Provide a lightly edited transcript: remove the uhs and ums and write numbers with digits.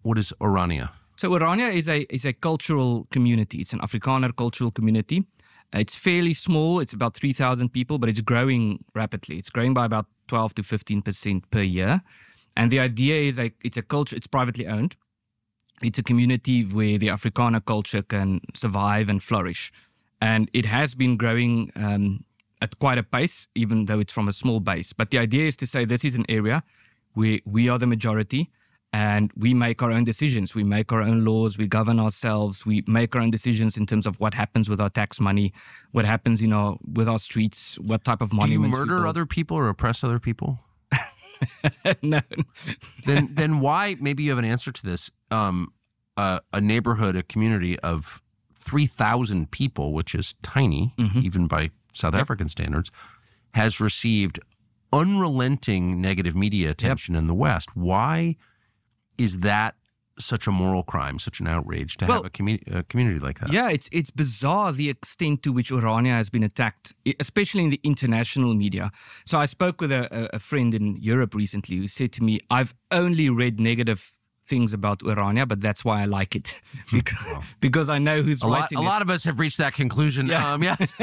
What is Orania? So Orania is a cultural community. It's an Afrikaner cultural community. It's fairly small. It's about 3,000 people, but it's growing rapidly. It's growing by about 12 to 15% per year. And the idea is it's a culture. It's privately owned. It's a community where the Afrikaner culture can survive and flourish. And it has been growing at quite a pace, even though it's from a small base. But the idea is to say this is an area where we are the majority and we make our own decisions. We make our own laws. We govern ourselves. We make our own decisions in terms of what happens with our tax money, what happens with our streets, what type of monuments. Do you murder other people or oppress other people? No. Then why? Maybe you have an answer to this. A neighborhood, a community of 3,000 people, which is tiny, even by South African standards, has received unrelenting negative media attention in the West. Why is that such a moral crime, such an outrage to have a community like that? Yeah, it's bizarre the extent to which Orania has been attacked, especially in the international media. So I spoke with a friend in Europe recently who said to me, I've only read negative things about Orania, but that's why I like it. Because I know who's writing it. A lot of us have reached that conclusion. Yeah. Yes.